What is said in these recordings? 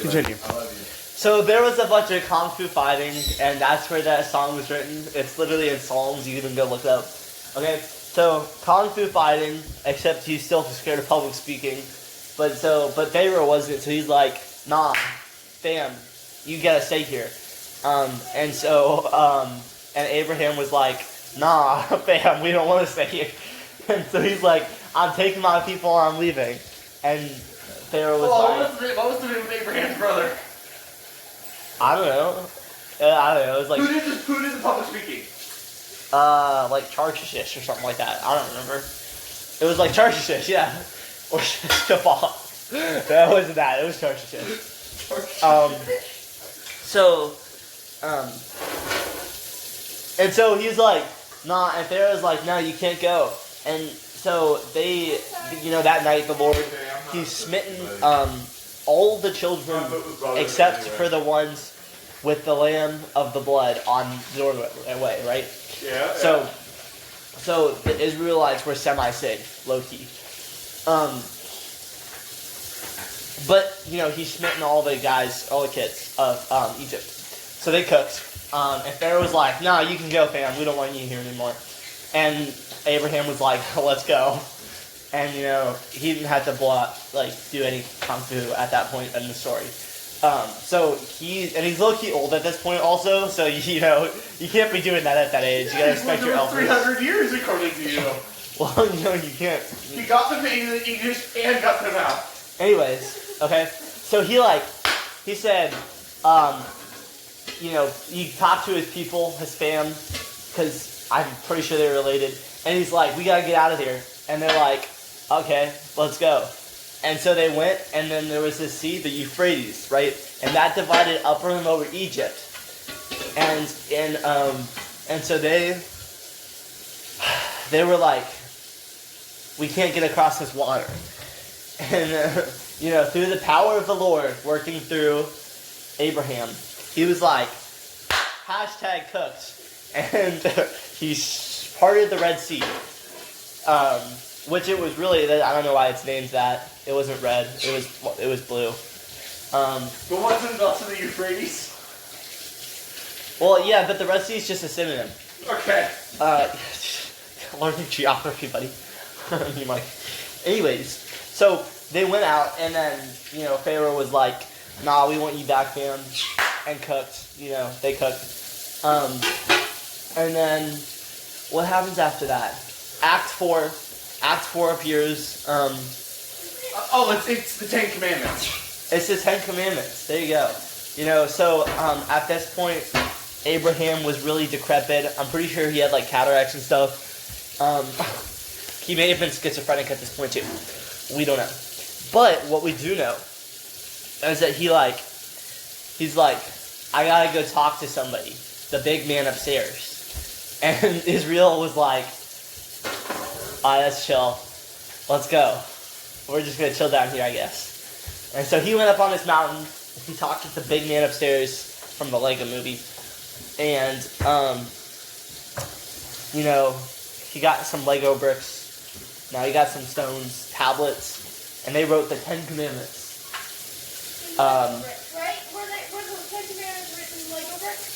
Continue. I love you. So there was a bunch of kung fu fighting, and that's where that song was written. It's literally in Psalms. You can go look it up. Okay, so kung fu fighting, except he's still scared of public speaking. But Pharaoh wasn't. So he's like, nah, fam, you gotta stay here. And Abraham was like, nah, fam, we don't want to stay here. And so he's like, I'm taking my people and I'm leaving. And Pharaoh was like, what was the name of Abraham's brother? I don't know. It was like Who did the public speaking? like Tarshish or something like that. I don't remember. It was like Tarshish, yeah, or Shabbat. That wasn't that. It was Tarshish. And so he's like, nah, and Pharaoh's like, no, you can't go. And so they, that night the Lord, he's smitten all the children except for the ones with the lamb of the blood on the doorway, right? Yeah. So the Israelites were semi-safe, low-key. But, he's smitten all the guys, all the kids of Egypt. So they cooked. And Pharaoh was like, nah, you can go, fam. We don't want you here anymore. And Abraham was like, let's go. And, he didn't have to do any kung fu at that point in the story. So he's low-key old at this point also, so, you can't be doing that at that age. You gotta respect your elders. 300 years according to you. Well, you can't. He got them into the English and got them out. Anyways, okay, so he said, he talked to his people, his fam, because I'm pretty sure they're related, and he's like, we gotta get out of here. And they're like, okay, let's go. And so they went, and then there was this sea, the Euphrates, right? And that divided upper and lower Egypt. And so they were like, we can't get across this water. And, through the power of the Lord working through Abraham, he was like, #cooked. And he parted the Red Sea. Which it was really, I don't know why it's named that. It wasn't red. It was blue. But wasn't it also the Euphrates? Well, yeah, but the Red Sea is just a synonym. Okay. Learning geography, buddy. You might. Anyways, so they went out, and then, Pharaoh was like, nah, we want you back, fam, and cooked. They cooked. And then, what happens after that? Act 4 appears. It's the Ten Commandments. It's the Ten Commandments. There you go. So at this point, Abraham was really decrepit. I'm pretty sure he had cataracts and stuff. He may have been schizophrenic at this point too. We don't know. But what we do know is that he's like, I gotta go talk to somebody, the big man upstairs. And Israel was like, that's chill. Let's go. We're just gonna chill down here, I guess. And so he went up on this mountain. He talked to the big man upstairs from the Lego movie, and he got some Lego bricks. Now he got some stones, tablets, and they wrote the Ten Commandments. Right? Were the Ten Commandments written in Lego bricks?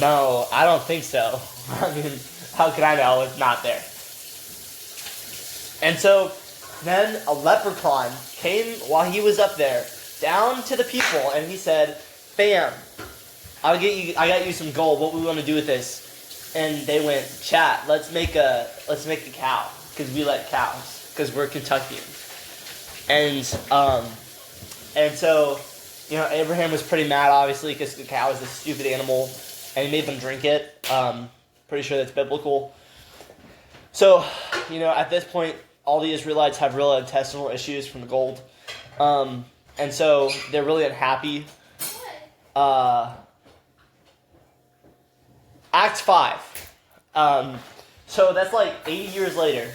No, I don't think so. I mean, how could I know it's not there? And so then a leprechaun came while he was up there down to the people, and he said, fam, I got you some gold. What we want to do with this? And they went, chat, let's make a cow, because we like cows, because we're Kentuckians. And so Abraham was pretty mad, obviously, because the cow is a stupid animal, and he made them drink it. Pretty sure that's biblical. So, at this point, all the Israelites have real intestinal issues from the gold. And so they're really unhappy. Act 5. So that's 80 years later.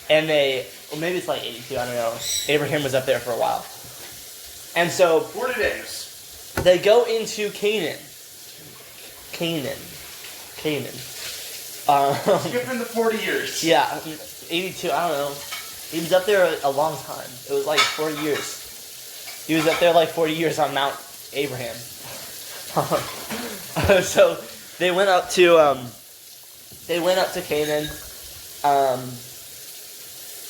And or maybe it's 82, I don't know. Abraham was up there for a while. And so 40 days. they go into Canaan. Skipping the 40 years. Yeah, 82, I don't know. He was up there a long time. It was 4 years. He was up there like 40 years on Mount Abraham. So they went up to Canaan,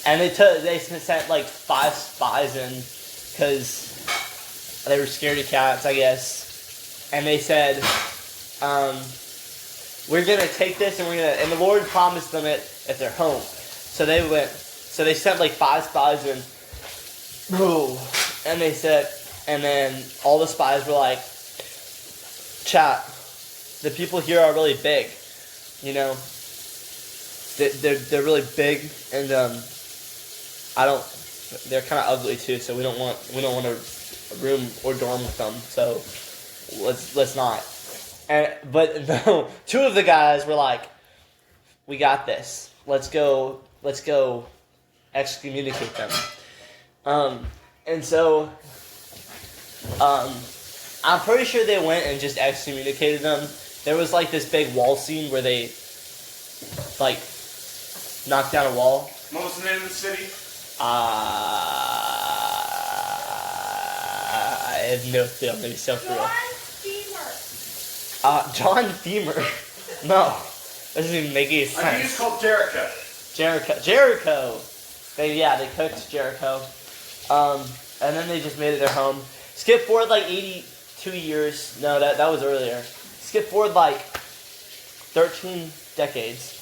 and they sent like 5 spies in because they were scaredy cats, I guess. And they said, we're gonna take this and the Lord promised them it at their home. So they went. So they sent like 5 spies in. Ooh. And they said, and then all the spies were like, chat, the people here are really big, you know. They're really big, and they're kind of ugly too. So we don't want a room or dorm with them. So let's not. But no, 2 of the guys were like, we got this. Let's go excommunicate them. And so, I'm pretty sure they went and just excommunicated them. There was like this big wall scene where they like knocked down a wall. What was the name of the city? I have no clue. I'm gonna be so for real. John Femer. No, that doesn't even make any sense. I think it's called Jericho. Jericho. They cooked Jericho. And then they just made it their home. Skip forward like 82 years. No, that was earlier. Skip forward like 13 decades.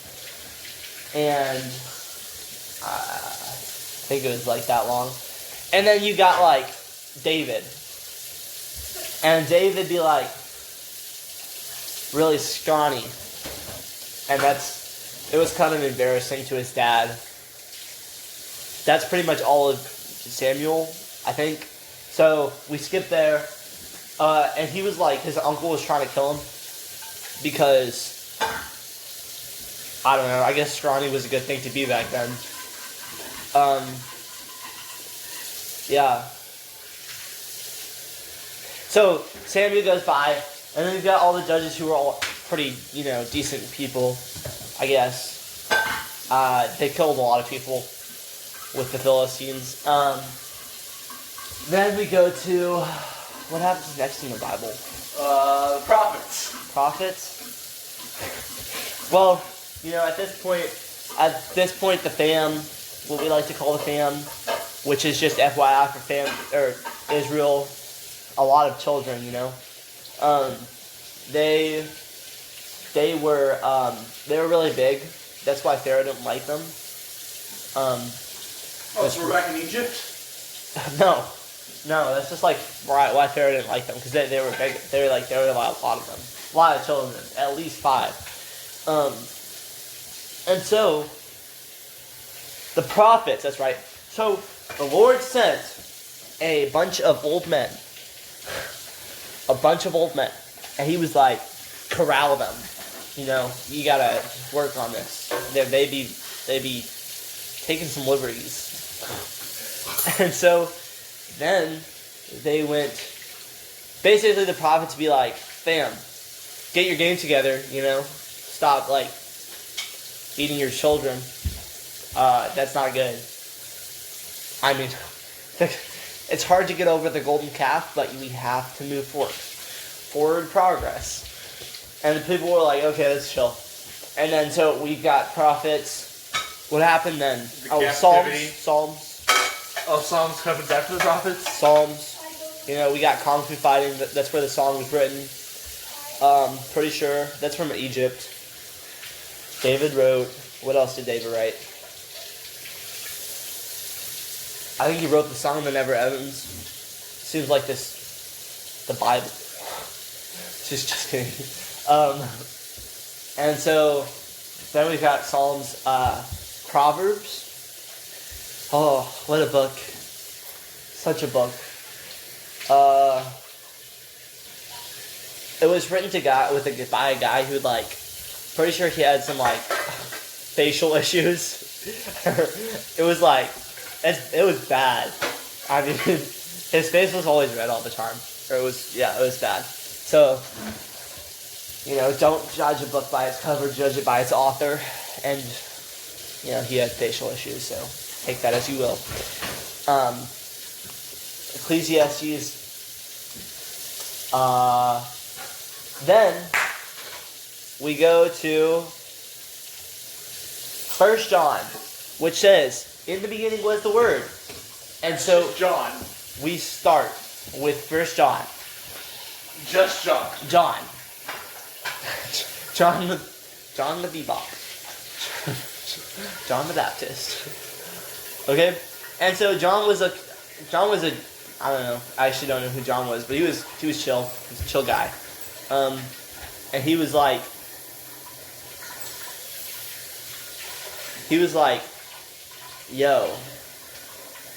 And I think it was like that long. And then you got like David. And David be like really scrawny. And it was kind of embarrassing to his dad. That's pretty much all of Samuel, I think. So we skip there, and he was like, his uncle was trying to kill him because, I don't know, I guess scrawny was a good thing to be back then. Yeah. So Samuel goes by, and then you've got all the judges who are all pretty, decent people, I guess. They killed a lot of people with the Philistines. Then we go to what happens next in the Bible? The prophets. Prophets. Well, at this point, the fam, what we like to call the fam, which is just FYI for Israel, a lot of children. They were really big. That's why Pharaoh didn't like them. So we're back in Egypt? No, that's just like why Pharaoh didn't like them, because they were big. There were a lot of them, a lot of children, at least 5. And so the prophets. That's right. So the Lord sent a bunch of old men, and He was like, corral them. You gotta work on this. They be taking some liberties. And so then they went, basically the prophets be like, fam, get your game together, stop like beating your children. That's not good. I mean, it's hard to get over the golden calf, but we have to move forward progress. And the people were like, okay, let's chill. And then so we got prophets. What happened then? Psalms. Oh, Psalms coming back to the prophets? Psalms. We got Kung Fu fighting. That's where the song was written. Pretty sure. That's from Egypt. David wrote. What else did David write? I think he wrote the Song that Never Ends. Seems like the Bible. Just kidding. And so then we've got Psalms, Proverbs. Oh, what a book. Such a book. It was written by a guy who, pretty sure he had some, facial issues. It was bad. I mean, his face was always red all the time. It was bad. So, don't judge a book by its cover, judge it by its author. And, he had facial issues, so take that as you will. Ecclesiastes. Then we go to 1 John, which says, "In the beginning was the Word." And so John. we start with 1 John. Just John. John the Bebop. John the Baptist. Okay? And so John was a I don't know. I actually don't know who John was, but he was chill. He was a chill guy. And he was like, yo,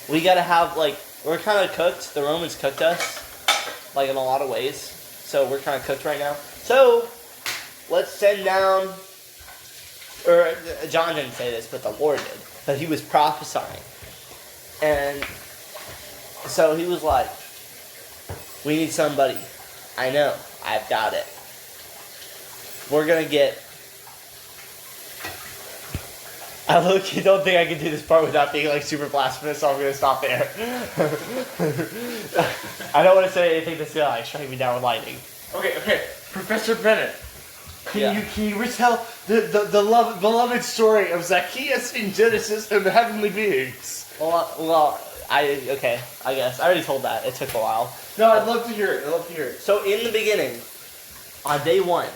we gotta have, like, we're kind of cooked. The Romans cooked us, like, in a lot of ways. So we're kind of cooked right now. So let's send down, or John didn't say this, but the Lord did. But he was prophesying. And so he was like, we need somebody. I know. I've got it. We're going to get... I low-key don't think I can do this part without being, like, super blasphemous, so I'm going to stop there. I don't want to say anything that's going to, like, strike me down with lightning. Okay. Professor Bennett, Yeah. can you retell the beloved story of Zacchaeus in Genesis and the heavenly beings? Well, I guess. I already told that. It took a while. No, I'd love to hear it. So, in the beginning, on day one,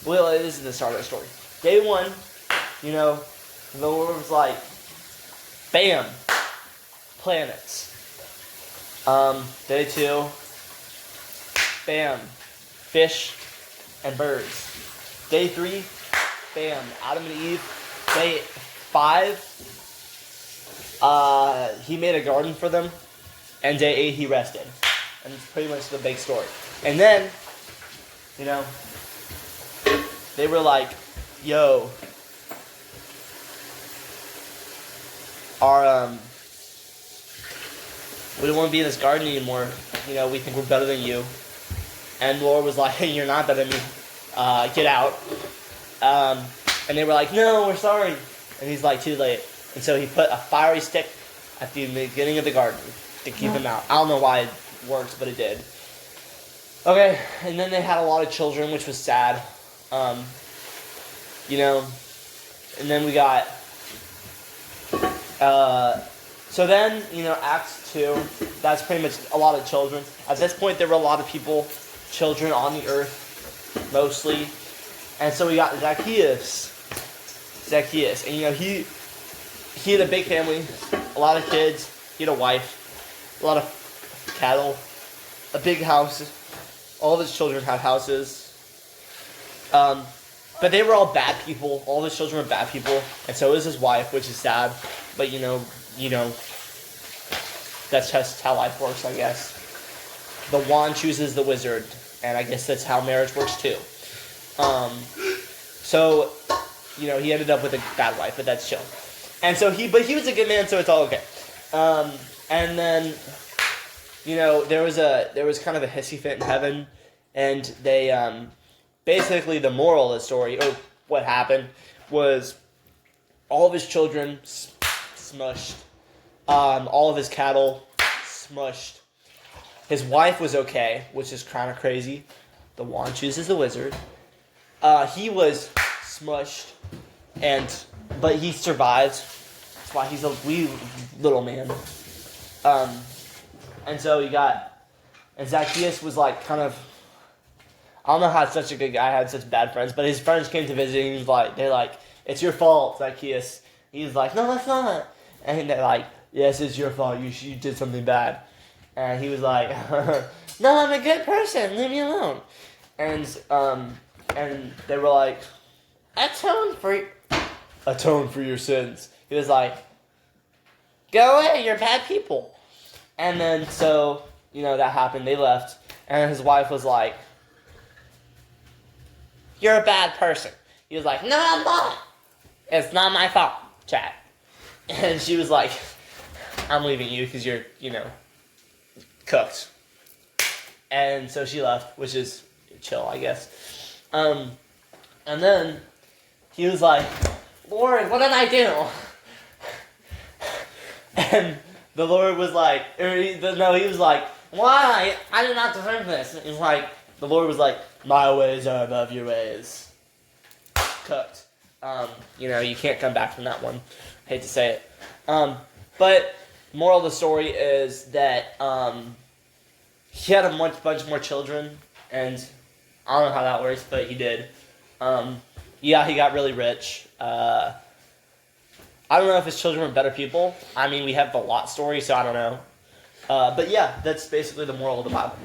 well, this is the start of the story. Day one, you know, the Lord was like, bam, planets. Day two, bam, fish and birds. Day three, bam, Adam and Eve. Day 5, he made a garden for them. And day 8, he rested. And it's pretty much the big story. And then, you know, they were like, yo, we don't want to be in this garden anymore. You know, we think we're better than you. And the Lord was like, hey, you're not better than me. Get out. And they were like, no, we're sorry. And he's like, too late. And so he put a fiery stick at the beginning of the garden to keep them out. I don't know why it works, but it did. Okay, and then they had a lot of children, which was sad. You know, and then we got... so then, you know, Acts 2, that's pretty much a lot of children. At this point, there were a lot of people, children on the earth, mostly. And so we got Zacchaeus. And, you know, he had a big family, a lot of kids, he had a wife, a lot of cattle, a big house. All of his children had houses. But they were all bad people. All his children were bad people. And so is his wife, which is sad. But, you know, that's just how life works, I guess. The wand chooses the wizard. And I guess that's how marriage works, too. So, you know, he ended up with a bad wife, but that's chill. And so he was a good man, so it's all okay. And then, you know, there was kind of a hissy fit in heaven. And they, basically the moral of the story, or what happened, was all of his children smushed. All of his cattle smushed. His wife was okay, which is kind of crazy. The wand chooses the wizard. He was smushed, but he survived. That's why he's a wee little man. And so and Zacchaeus was like kind of, I don't know how such a good guy had such bad friends, but his friends came to visit and they're like, it's your fault, Zacchaeus. He's like, no, it's not. And they're like, yes, it's your fault. You did something bad. And he was like, no, I'm a good person. Leave me alone. And they were like, atone for your sins. He was like, go away, you're bad people. And then so, you know, that happened. They left. And his wife was like, you're a bad person. He was like, no, I'm not. It's not my fault, Chad. And she was like, I'm leaving you because you're, you know, cooked. And so she left, which is chill, I guess. And then he was like, Lord, what did I do? And the Lord was like, he was like, why? I did not deserve this. And he's like, the Lord was like, my ways are above your ways. Cooked. You can't come back from that one. Hate to say it. But moral of the story is that he had a bunch more children, and I don't know how that works, but he did. He got really rich. I don't know if his children were better people. I mean, we have the Lot story, so I don't know. But yeah, that's basically the moral of the Bible.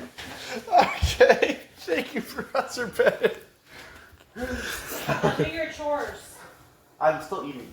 Okay. Thank you, Professor Bennett. Do your chores. I'm still eating.